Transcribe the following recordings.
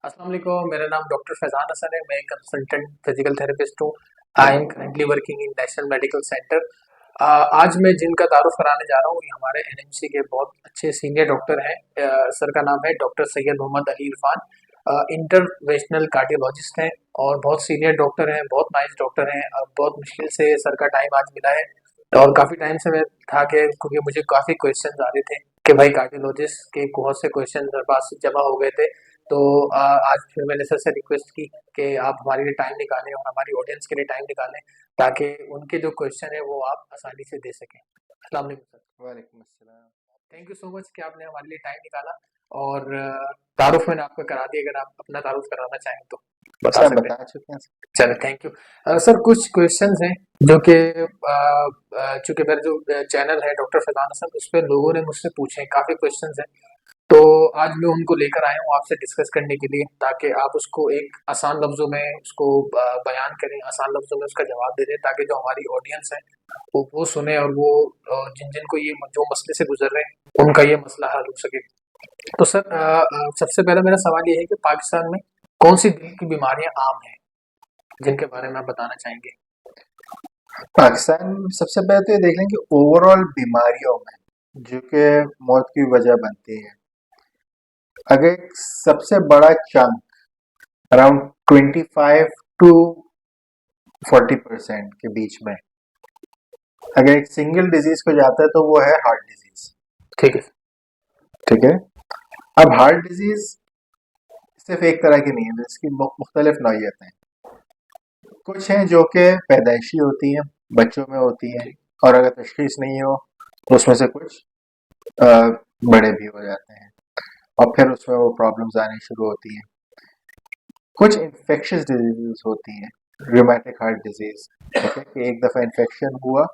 अस्सलाम वालेकुम, मेरा नाम डॉक्टर फैज़ान हसन है। मैं एक कंसल्टेंट फिजिकल थेरेपिस्ट हूँ। I am currently working in national medical centre. आज मैं जिनका तारुफ कराने जा रहा हूँ, ये हमारे एनएमसी के बहुत अच्छे सीनियर डॉक्टर हैं। सर का नाम है doctor Syed Mohammad Ali Irfan. Interventional cardiologist हैं और बहुत सीनियर डॉक्टर हैं, बहुत नाइस डॉक्टर हैं। बहुत मुश्किल से सर का टाइम आज मिला है और काफ़ी टाइम से मैं था कि क्योंकि मुझे काफ़ी क्वेश्चन आ रहे थे कि भाई कार्डियोलॉजिस्ट के बहुत से क्वेश्चन मेरे पास जमा हो गए थे। तो आज फिर मैंने सर से रिक्वेस्ट की कि आप हमारे लिए टाइम निकालें और हमारी ऑडियंस के लिए टाइम निकालें ताकि उनके जो क्वेश्चन है वो आप आसानी से दे सकें। अस्सलाम वालेकुम सर। वालेकुम अस्सलाम। थैंक यू सो मच कि आपने हमारे लिए टाइम निकाला और तारुफ मैंने आपका करा दिया। अगर आप अपना तारुफ कराना चाहें तो बता सर सकते हैं। बता चुके हैं सर। चलो थैंक यू। सर कुछ क्वेश्चंस हैं जो कि चूंकि मेरा जो चैनल है डॉक्टर फैजान हसन उस पर लोगों ने मुझसे पूछे हैं, काफ़ी क्वेश्चंस हैं। तो आज मैं उनको लेकर आया हूँ आपसे डिस्कस करने के लिए ताकि आप उसको एक आसान लफ्ज़ों में उसको बयान करें, आसान लफ्ज़ों में उसका जवाब दे दें ताकि जो हमारी ऑडियंस है वो सुने और वो जिन जिनको ये जो मसले से गुजर रहे हैं उनका ये मसला हल हो सके। तो सर सबसे पहला मेरा सवाल ये है कि पाकिस्तान में कौन सी दिल की बीमारियां आम हैं जिनके बारे में आप बताना चाहेंगे? पाकिस्तान में सबसे पहले तो ये देख लें कि ओवरऑल बीमारियों में जो कि मौत की वजह बनती है, अगर एक सबसे बड़ा चंक अराउंड 25 टू 40% के बीच में अगर एक सिंगल डिजीज को जाता है तो वो है हार्ट डिजीज। ठीक है। ठीक है। अब हार्ट डिजीज सिर्फ एक तरह की नहीं है, इसकी मुख्तलिफ नौइयत हैं। कुछ हैं जो कि पैदाइशी होती हैं, बच्चों में होती हैं, ठीक। और अगर तशखीस नहीं हो तो उसमें से कुछ अ, बड़े भी हो जाते हैं और फिर उसमें वो प्रॉब्लम्स आनी शुरू होती हैं। कुछ इन्फेक्शियस डिजीजेस होती हैं, रूमेटिक हार्ट डिजीज। ठीक है कि एक दफ़ा इन्फेक्शन हुआ,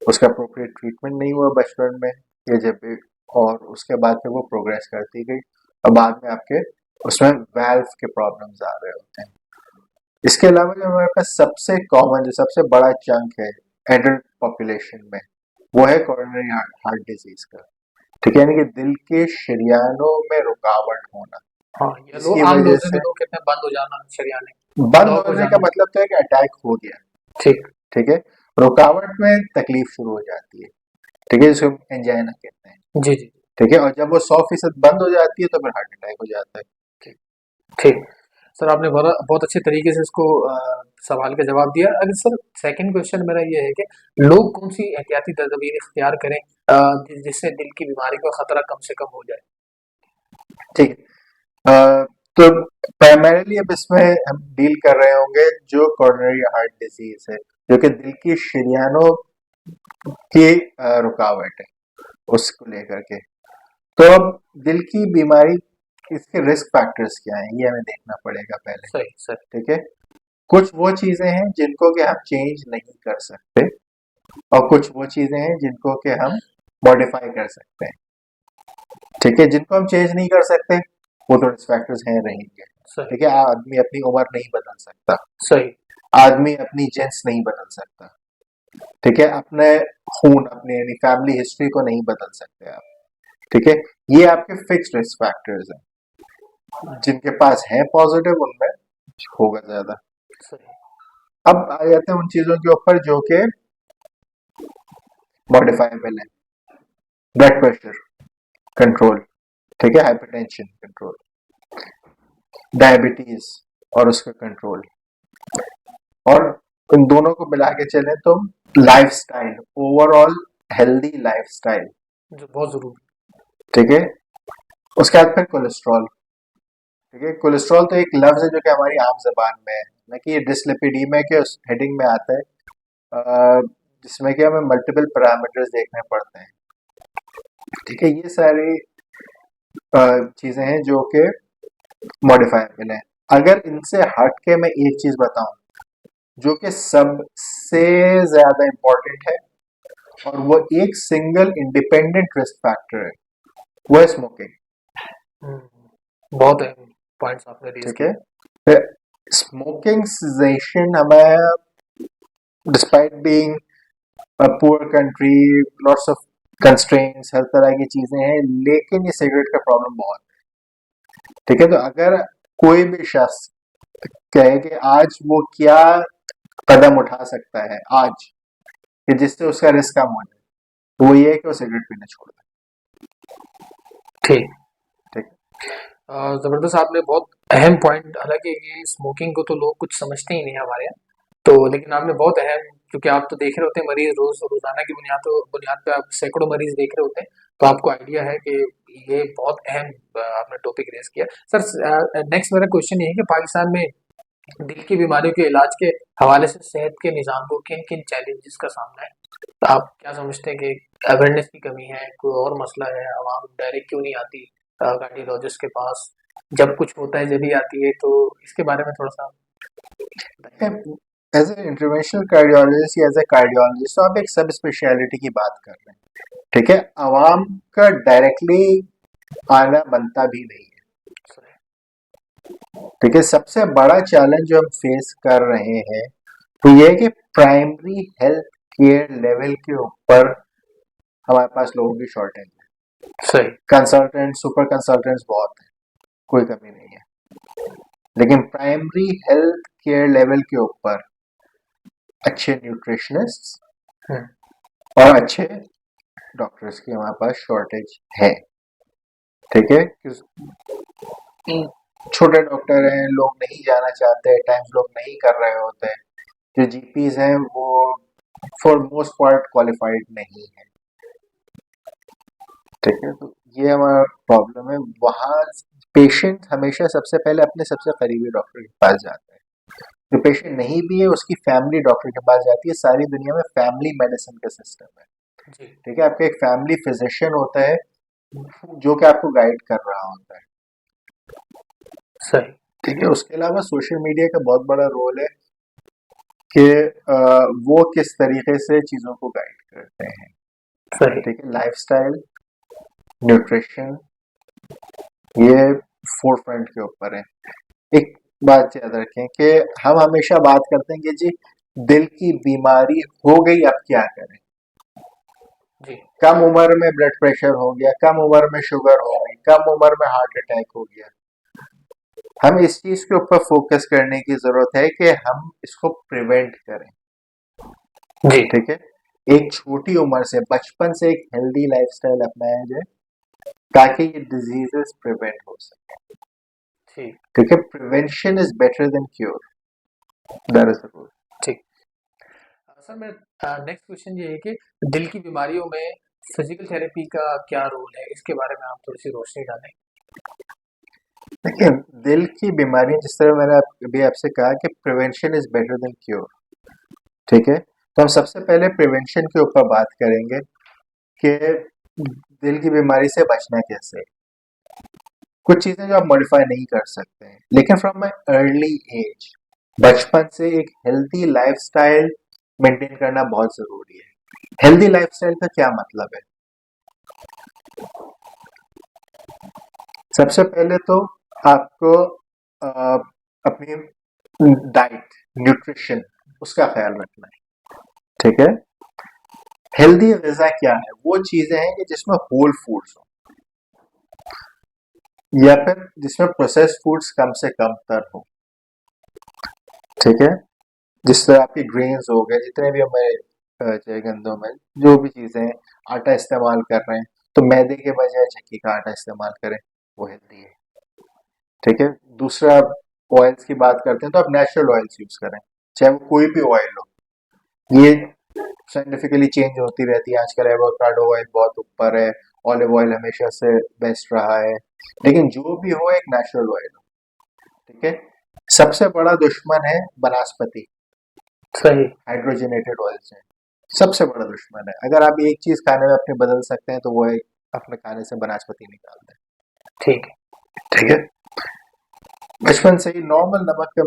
उसका अप्रोप्रिएट ट्रीटमेंट नहीं हुआ बचपन में या जब भी, और उसके बाद फिर वो प्रोग्रेस करती गई और बाद में आपके उसमें वाल्व के प्रॉब्लम्स आ रहे होते हैं। इसके अलावा जो हमारे पास सबसे कॉमन जो सबसे बड़ा चंक है एडल्ट पॉपुलेशन में, वो है कोरोनरी हार्ट डिजीज का। ठीक है, यानी कि दिल के शरियानों में रुकावट होना, हाँ, ये लो जिसकी आम वजह लफ्ज़ में से लोग कहते हैं बंद हो जाना, शरियाने, बंद ब्लॉक हो होने का जाना। मतलब तो है कि अटैक हो गया। ठीक। ठीक है, रुकावट में तकलीफ शुरू हो जाती है। ठीक है, जिसको एंजाइना कहते हैं। जी, जी। ठीक है, और जब वो 100% बंद हो जाती है तो फिर हार्ट अटैक हो जाता है। ठीक, ठीक। सर आपने बहुत अच्छे तरीके से इसको सवाल का जवाब दिया। अगर सर सेकंड क्वेश्चन मेरा ये है कि लोग कौन-सी एहतियाती तदबीर इख्तियार करें जिससे दिल की बीमारी का खतरा कम से कम हो जाए? ठीक है। तो प्राइमरीली अब इसमें हम डील कर रहे होंगे जो कोरोनरी हार्ट डिजीज है, जो कि दिल की शरियानों की रुकावट है, उसको लेकर के। तो अब दिल की बीमारी, इसके रिस्क फैक्टर्स क्या हैं ये हमें देखना पड़ेगा पहले। सही, सही। ठीक है, कुछ वो चीजें हैं जिनको कि हम चेंज नहीं कर सकते और कुछ वो चीजें हैं जिनको कि हम मॉडिफाई कर सकते हैं। ठीक है, जिनको हम चेंज नहीं कर सकते वो तो रिस्क फैक्टर्स हैं रहेंगे। सही, ठीक है, आदमी अपनी उम्र नहीं बदल सकता, सही। आदमी अपनी जेंस नहीं बदल सकता। ठीक है, अपने खून, अपने यानी फैमिली हिस्ट्री को नहीं बदल सकते आप। ठीक है, ये आपके फिक्स्ड रिस्क फैक्टर्स हैं, जिनके पास है पॉजिटिव उनमें होगा ज्यादा। सही। अब आ जाते हैं उन चीजों के ऊपर जो कि मॉडिफाइबल है। ब्लड प्रेशर कंट्रोल, ठीक है, हाइपरटेंशन कंट्रोल, डायबिटीज और उसका कंट्रोल, और इन दोनों को मिला के चले तो लाइफस्टाइल, ओवरऑल हेल्दी लाइफस्टाइल। जो बहुत ज़रूरी। ठीक है, उसके बाद फिर कोलेस्ट्रॉल। ठीक है, कोलेस्ट्रॉल तो एक लफ्ज है जो कि हमारी आम जबान में है, ना कि ये डिसलिपिडीमिया के उस हेडिंग में आता है, जिसमें कि हमें मल्टीपल पैरामीटर्स देखने पड़ते हैं। ठीक है, ये सारी चीजें हैं जो कि मॉडिफाइबल हैं। अगर इनसे हट के मैं एक चीज बताऊं जो कि सबसे ज्यादा इंपॉर्टेंट है और वो एक सिंगल इंडिपेंडेंट रिस्क फैक्टर है, वो है स्मोकिंग। हुँ, बहुत अहम पॉइंट्स आपने रेज़ ठीक किए। है, स्मोकिंग सेजेशन हमें, despite being a poor country, lots of constraints, हर तरह की चीजें हैं, लेकिन ये सिगरेट का प्रॉब्लम बहुत है। ठीक है, तो अगर कोई भी शख्स कहे कि आज वो क्या कदम उठा सकता है आज कि जिससे उसका रिस्क कम हो जाए, तो वो ये है कि वो सिगरेट पीना छोड़ दे। ठीक। ठीक जबरदस्त, आपने बहुत अहम पॉइंट, हालांकि ये स्मोकिंग को तो लोग कुछ समझते ही नहीं है हमारे यहाँ, तो लेकिन आपने बहुत अहम, क्योंकि आप तो देख रहे होते हैं मरीज रोजाना की बुनियाद पे आप सैकड़ों मरीज देख रहे होते हैं, तो आपको आइडिया है कि ये बहुत अहम आपने टॉपिक रेस किया। सर नेक्स्ट मेरा क्वेश्चन ये है कि पाकिस्तान में दिल की बीमारियों के इलाज के हवाले से सेहत के निज़ाम को किन किन चैलेंजेस का सामना है? तो आप क्या समझते हैं कि अवेयरनेस की कमी है, कोई और मसला है, आवाम डायरेक्ट क्यों नहीं आती कार्डियोलॉजिस्ट के पास, जब कुछ होता है जब ही आती है, तो इसके बारे में थोड़ा सा बताइए। है। एज ए इंटरवेंशनल कार्डियोलॉजिस्ट या एज ए कार्डियोलॉजिस्ट तो आप एक सब स्पेशलिटी की बात कर रहे हैं, ठीक है। आवाम का डायरेक्टली आना बनता भी नहीं है, ठीक है। सबसे बड़ा चैलेंज जो हम फेस कर रहे हैं तो ये है कि प्राइमरी हेल्थ केयर लेवल के ऊपर हमारे पास लोगों की शॉर्टेज है। सही। कंसल्टेंट, सुपर कंसल्टेंट्स बहुत है, कोई कमी नहीं है, लेकिन प्राइमरी हेल्थ केयर लेवल के ऊपर अच्छे न्यूट्रिशनिस्ट हम्म, और अच्छे डॉक्टर्स की हमारे पास शॉर्टेज है, ठीक है। छोटे डॉक्टर हैं, लोग नहीं जाना चाहते, टाइम्स लोग नहीं कर रहे होते हैं, जो जीपीज हैं वो फॉर मोस्ट पार्ट क्वालिफाइड नहीं है, ठीक है। तो ये हमारा प्रॉब्लम है। वहाँ पेशेंट हमेशा सबसे पहले अपने सबसे करीबी डॉक्टर के पास जाता है, जो पेशेंट नहीं भी है उसकी फैमिली डॉक्टर के पास जाती है। सारी दुनिया में फैमिली मेडिसिन का सिस्टम है, जी। ठीक है। आपका एक फैमिली फिजिशियन होता है जो कि आपको गाइड कर रहा होता है, सही। ठीक है। उसके अलावा सोशल मीडिया का बहुत बड़ा रोल है कि वो किस तरीके से चीज़ों को गाइड करते हैं, सही। ठीक है। लाइफस्टाइल, न्यूट्रिशन, ये फोर फ्रंट के ऊपर है। एक बात याद रखें कि हम हमेशा बात करते हैं कि जी दिल की बीमारी हो गई अब क्या करें, जी। कम उम्र में ब्लड प्रेशर हो गया, कम उम्र में शुगर हो गई, कम उम्र में हार्ट अटैक हो गया। हम इस चीज के ऊपर फोकस करने की जरूरत है कि हम इसको प्रिवेंट करें, जी। ठीक है। एक छोटी उम्र से, बचपन से एक हेल्दी लाइफस्टाइल अपनाया जाए ताकि ये डिजीजेस प्रिवेंट हो सके, ठीक। ठीक है। Prevention is better than cure, that is the rule. ठीक। सर मैं नेक्स्ट क्वेश्चन ये है कि दिल की बीमारियों में फिजिकल थेरेपी का क्या रोल है, इसके बारे में आप थोड़ी सी रोशनी डालें। देखिए, दिल की बीमारी जिस तरह मैंने अभी आपसे कहा कि prevention is better than cure, ठीक है। तो हम सबसे पहले प्रिवेंशन के ऊपर बात करेंगे कि दिल की बीमारी से बचना कैसे। कुछ चीजें जो आप मॉडिफाई नहीं कर सकते हैं, लेकिन फ्रॉम माई अर्ली एज, बचपन से एक हेल्दी लाइफस्टाइल मेंटेन करना बहुत जरूरी है। हेल्दी लाइफस्टाइल का क्या मतलब है? सबसे पहले तो आपको अपनी डाइट, न्यूट्रिशन, उसका ख्याल रखना है, ठीक है। हेल्दी ग़िज़ा क्या है? वो चीजें हैं कि जिसमें होल फूड्स हो या फिर जिसमें प्रोसेस्ड फूड्स कम से कम तर हो, ठीक है। जिस तरह आपके ग्रेन्स हो गए, जितने भी हमें चाहे गंदों में जो भी चीजें हैं, आटा इस्तेमाल कर रहे हैं तो मैदे के बजाय चक्की का आटा इस्तेमाल करें, वो हेल्दी है, ठीक है। दूसरा, ऑयल्स की बात करते हैं तो आप नेचुरल ऑयल्स यूज करें, चाहे वो कोई भी ऑयल हो। ये साइंटिफिकली चेंज होती रहती है, आजकल एवोकाडो ऑयल बहुत ऊपर है, ऑलिव ऑयल हमेशा से बेस्ट रहा है, लेकिन जो भी हो एक नेचुरल ऑयल हो, ठीक है। सबसे बड़ा दुश्मन है वनस्पति, सही। हाइड्रोजनेटेड ऑयल्स हैं, सबसे बड़ा दुश्मन है। अगर आप एक चीज खाने में अपने बदल सकते हैं तो वो है अपने खाने से वनस्पति निकाल दें, ठीक। ठीक है। बचपन से ही नॉर्मल नमक का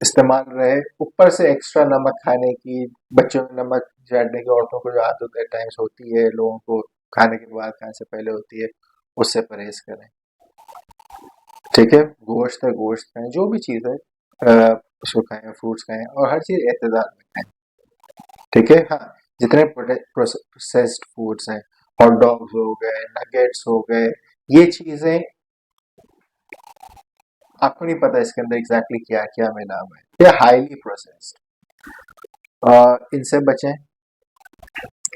इस्तेमाल रहे, ऊपर से एक्स्ट्रा नमक खाने की, बच्चों में नमक चाटने की औरतों को जो आदत है टाइम्स होती है, लोगों को खाने के बाद, खाने से पहले होती है, उससे परहेज करें, ठीक है। गोश्त है, गोश्त खाएं, जो भी चीज़ है उसको खाएं, फ्रूट्स खाएं और हर चीज़ एतदाल में खाएं, ठीक है। हाँ, जितने प्रोसेस्ड फूड्स हैं, हॉट डॉग्स हो गए, नगेट्स हो गए, ये चीज़ें आपको नहीं पता इसके अंदर एग्जैक्टली क्या क्या मिला हुआ है, ये हाईली प्रोसेस्ड, इनसे बचें।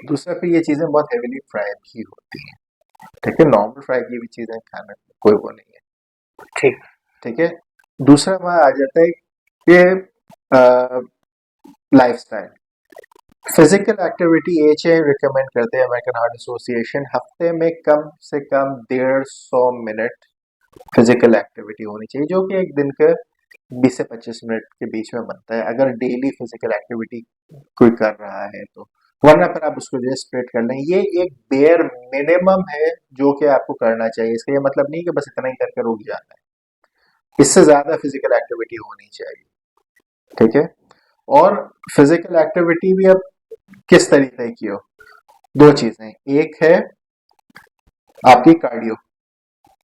दूसरा, फिर ये चीज़ें बहुत हेवीली फ्राई भी होती हैं, ठीक है, नॉर्मल फ्राई की भी चीज़ें खाना कोई वो नहीं है, ठीक। ठीक है। दूसरा वहाँ आ जाता है कि lifestyle, physical activity H recommend करते हैं अमेरिकन हार्ट एसोसिएशन, हफ्ते में कम से कम 150 मिनट फिजिकल एक्टिविटी होनी चाहिए, जो कि एक दिन के 20 से 25 मिनट के बीच में बनता है, अगर डेली फिजिकल एक्टिविटी कोई कर रहा है तो। वरना फिर आप उसको जो स्प्लिट कर लें, ये एक बेयर मिनिमम है जो कि आपको करना चाहिए। इसका ये मतलब नहीं कि बस इतना ही करके रुक जाना है, इससे ज्यादा फिजिकल एक्टिविटी होनी चाहिए, ठीक है। और फिजिकल एक्टिविटी भी अब किस तरीके की हो, दो चीजें, एक है आपकी कार्डियो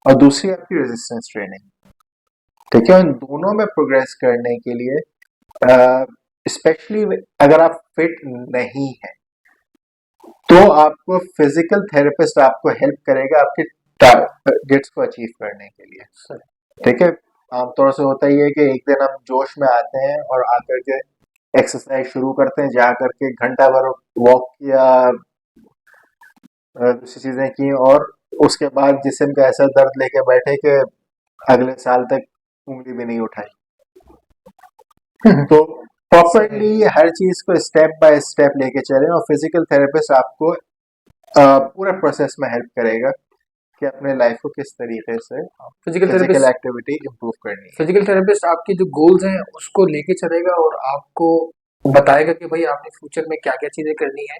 और दूसरी आपकी रेजिस्टेंस ट्रेनिंग, ठीक है। उन दोनों में प्रोग्रेस करने के लिए स्पेशली अगर आप फिट नहीं है तो आपको फिजिकल थेरेपिस्ट आपको हेल्प करेगा आपके टारगेट्स को अचीव करने के लिए, सर। ठीक है। आमतौर से होता ही है कि एक दिन हम जोश में आते हैं और आकर के एक्सरसाइज शुरू करते हैं, जा करके घंटा भर वॉक किया, दूसरी चीजें की, और उसके बाद जिस्म का ऐसा दर्द लेके बैठे कि अगले साल तक उंगली भी नहीं उठाई। तो सही। प्रॉपरली हर चीज को स्टेप बाय स्टेप लेके चलें, और फिजिकल थेरेपिस्ट आपको पूरे प्रोसेस में हेल्प करेगा कि अपने लाइफ को किस तरीके से physical physical therapist activity improve करनी है। फिजिकल थेरेपिस्ट आपकी जो गोल्स हैं उसको लेके चलेगा और आपको बताएगा कि भाई आपने फ्यूचर में क्या क्या चीजें करनी है।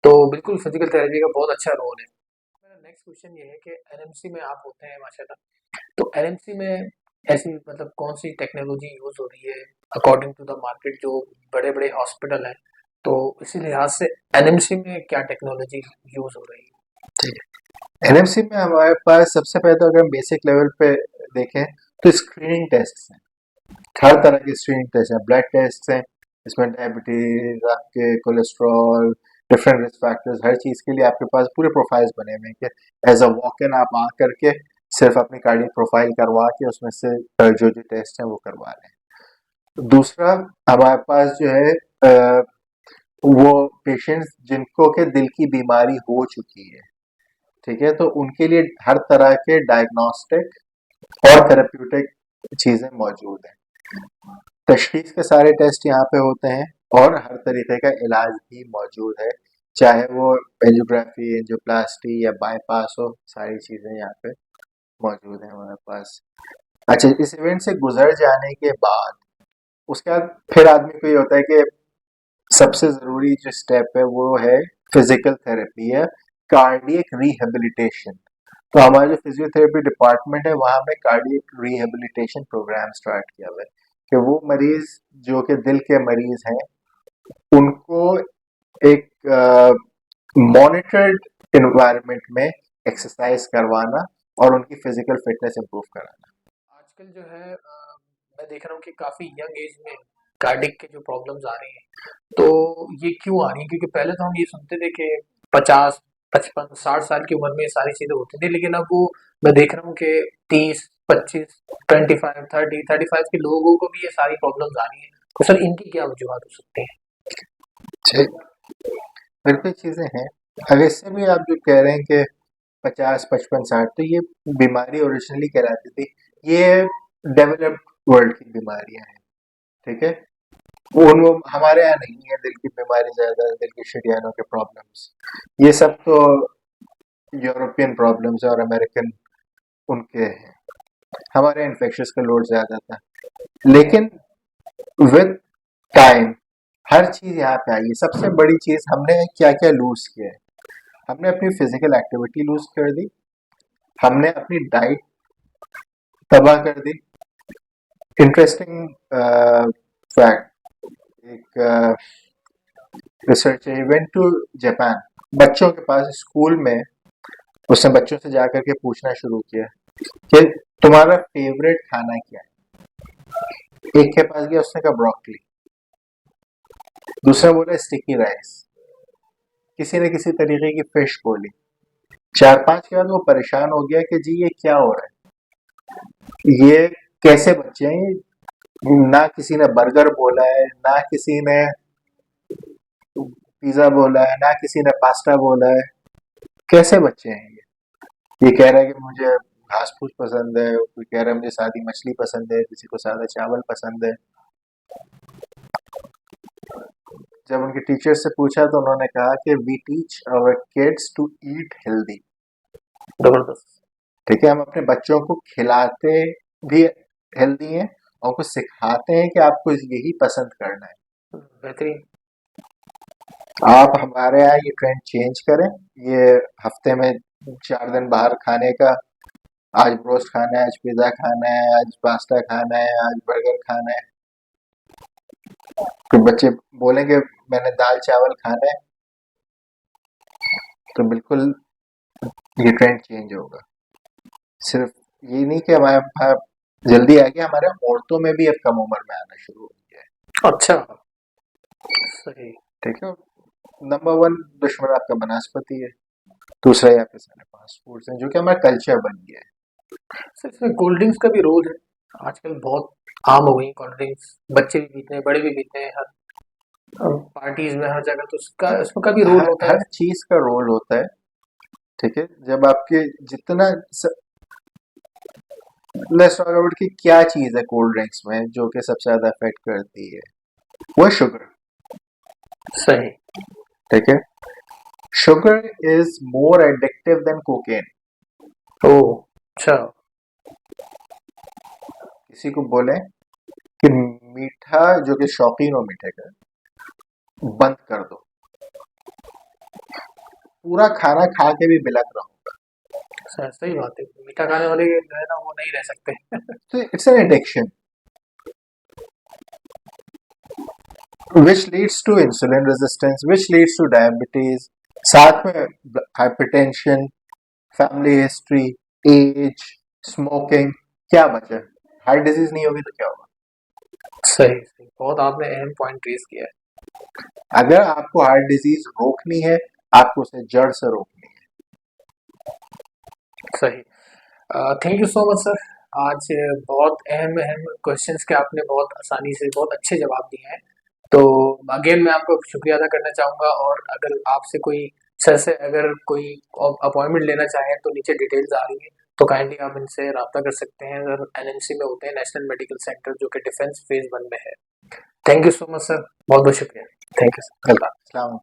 तो बिल्कुल फिजिकल थेरेपी का बहुत अच्छा रोल है। मेरा नेक्स्ट क्वेश्चन ये है कि एनएमसी में आप होते हैं माशाल्लाह, तो एनएमसी में ऐसी मतलब कौन सी टेक्नोलॉजी यूज हो रही है अकॉर्डिंग टू द मार्केट, जो बड़े बड़े हॉस्पिटल हैं, तो इसी लिहाज से एनएमसी में क्या टेक्नोलॉजी यूज हो रही है? एनएमसी में हमारे पास सबसे पहले तो अगर हम बेसिक लेवल पे देखें तो स्क्रीनिंग टेस्ट हैं, हर तरह के स्क्रीनिंग टेस्ट हैं, ब्लड टेस्ट हैं, इसमें डायबिटीज, आपके कोलेस्ट्रॉल, डिफरेंट रिस्क फैक्टर्स, हर चीज़ के लिए आपके पास पूरे प्रोफाइल्स बने हुए हैं कि एज अ वॉक इन आप आ करके सिर्फ अपनी कार्डियक प्रोफाइल करवा के उसमें से जो जो टेस्ट हैं वो करवा लें। दूसरा, हमारे पास जो है वो पेशेंट्स जिनको के दिल की बीमारी हो चुकी है, ठीक है, तो उनके लिए हर तरह के डायग्नोस्टिक और थेरेप्यूटिक चीज़ें मौजूद हैं। तशखीस के सारे टेस्ट यहाँ पे होते हैं और हर तरीके का इलाज भी मौजूद है, चाहे वो एंजियोग्राफी, एंजियोप्लास्टी या बाईपास हो, सारी चीज़ें यहाँ पे मौजूद हैं हमारे पास। अच्छा, इस इवेंट से गुजर जाने के बाद उसके बाद फिर आदमी को ये होता है कि सबसे ज़रूरी जो स्टेप है वो है फिजिकल थेरेपी या कार्डियक रिहेबिलिटेशन। तो हमारा जो फिजियोथेरेपी डिपार्टमेंट है वहाँ में कार्डियक रिहेबिलिटेशन प्रोग्राम स्टार्ट किया हुआ है कि वो मरीज जो कि दिल के मरीज हैं उनको एक मॉनिटर्ड इन्वायरमेंट में एक्सरसाइज करवाना और उनकी फिजिकल फिटनेस इंप्रूव कराना। आजकल जो है मैं देख रहा हूँ कि काफी यंग एज में कार्डिक के जो प्रॉब्लम्स आ रही हैं, तो ये क्यों आ रही हैं? क्योंकि पहले तो हम ये सुनते थे कि 50 55 60 साल की उम्र में ये सारी चीजें होती थी, लेकिन अब वो मैं देख रहा हूँ कि 30 25 25 30 35 के लोगों को भी ये सारी प्रॉब्लम्स आ रही हैं। तो सर इनकी क्या वजूहत हो सकती हैं? बिल्कुल चीज़ें हैं। अब इससे भी आप जो कह रहे हैं कि 50 55 60, तो ये बीमारी ओरिजिनली कहलाती थी, ये डेवलप्ड वर्ल्ड की बीमारियां हैं, ठीक है। वो हमारे यहाँ नहीं है, दिल की बीमारी ज्यादा, दिल की शरीयानों के प्रॉब्लम्स, ये सब तो यूरोपियन प्रॉब्लम्स है और अमेरिकन उनके हैं। हमारे इन्फेक्शस का लोड ज्यादा था, लेकिन विद टाइम हर चीज यहाँ पे आई है। सबसे बड़ी चीज हमने क्या क्या लूज किया है, हमने अपनी फिजिकल एक्टिविटी लूज कर दी, हमने अपनी डाइट तबाह कर दी। इंटरेस्टिंग फैक्ट, एक रिसर्च है, वेंट टू जापान, बच्चों के पास स्कूल में उसने बच्चों से जाकर के पूछना शुरू किया कि तुम्हारा फेवरेट खाना क्या है। एक के पास गया, उसने कहा ब्रोकली, दूसरा बोला स्टिकी राइस, किसी ने किसी तरीके की फिश बोली। 4 5 के बाद वो परेशान हो गया कि जी ये क्या हो रहा है, ये कैसे बच्चे हैं ये? ना किसी ने बर्गर बोला है, ना किसी ने पिज्जा बोला है, ना किसी ने पास्ता बोला है। कैसे बच्चे हैं ये कह रहा है कि मुझे घास फूस पसंद है, कोई कह रहा है मुझे सादी मछली पसंद है, किसी को सादा चावल पसंद है। जब उनके टीचर से पूछा तो उन्होंने कहा कि we teach our kids to eat healthy. जबरदस्त। ठीक है, हम अपने बच्चों को खिलाते भी हेल्दी हैं और कुछ सिखाते हैं कि आपको यही पसंद करना है। बेहतरीन। आप हमारे यहाँ ये ट्रेंड चेंज करें, ये हफ्ते में 4 दिन बाहर खाने का, आज रोस्ट खाना है, आज पिज्जा खाना है, आज पास्ता खाना है, आज बर्गर खाना है। तो बच्चे बोलेंगे मैंने दाल चावल खाना है, तो बिल्कुल ये ट्रेंड चेंज होगा। सिर्फ ये नहीं कि हमारे जल्दी आ गया, हमारे औरतों में भी अब कम उम्र में आना शुरू हो गया है। अच्छा। सही। ठीक है, नंबर 1 दुश्मन आपका वनस्पति है, दूसरा ये आपके सारे फास्ट फूड्स हैं जो कि हमारा कल्चर बन गया है। सर इसमें कोल्ड ड्रिंक्स का भी रोल है। आजकल बहुत आम हो गई कोल्ड ड्रिंक्स, बच्चे भी पीते हैं, बड़े भी पीते हैं, हर पार्टीज में हर जगह, तो उसका इसमें का भी रोल हर होता है। हर चीज का रोल होता है। ठीक है, जब आपके जितना लेट्स टॉक अबाउट कि क्या चीज है कोल्ड ड्रिंक्स में जो कि सबसे ज्यादा अफेक्ट करती है, वो है शुगर। सही। ठीक है, sugar is more addictive than cocaine. ओ। अच्छा। किसी को बोले कि मीठा, जो कि शौकीन हो मीठे का, बंद कर दो, पूरा खाना खा के भी बिलक रहो। सही बात है, मीठा खाने वाले जो है ना वो नहीं रह सकते। तो it's an addiction which leads to insulin resistance, which leads to diabetes, साथ में hypertension, family history, age, smoking, क्या बचा? हार्ट डिजीज नहीं होगी तो क्या होगा? सही सही, बहुत आपने अहम पॉइंट रेज किया अगर आपको हार्ट डिजीज रोकनी है, आपको उसे जड़ से रोकनी है। है। सही। Thank you so much sir. आज बहुत अहम अहम क्वेश्चंस के आपने बहुत आसानी से बहुत अच्छे जवाब दिए हैं। तो अगेन मैं आपको शुक्रिया अदा करना चाहूँगा, और अगर आपसे कोई सर से अगर कोई अपॉइंटमेंट लेना चाहें तो नीचे डिटेल्स आ रही हैं, तो काइंडली आप इनसे रब्ता कर सकते हैं। सर एनएमसी में होते हैं, नेशनल मेडिकल सेंटर, जो कि डिफेंस फेज 1 में है। Thank you so much sir, बहुत बहुत शुक्रिया। Thank you sir. वेलकम।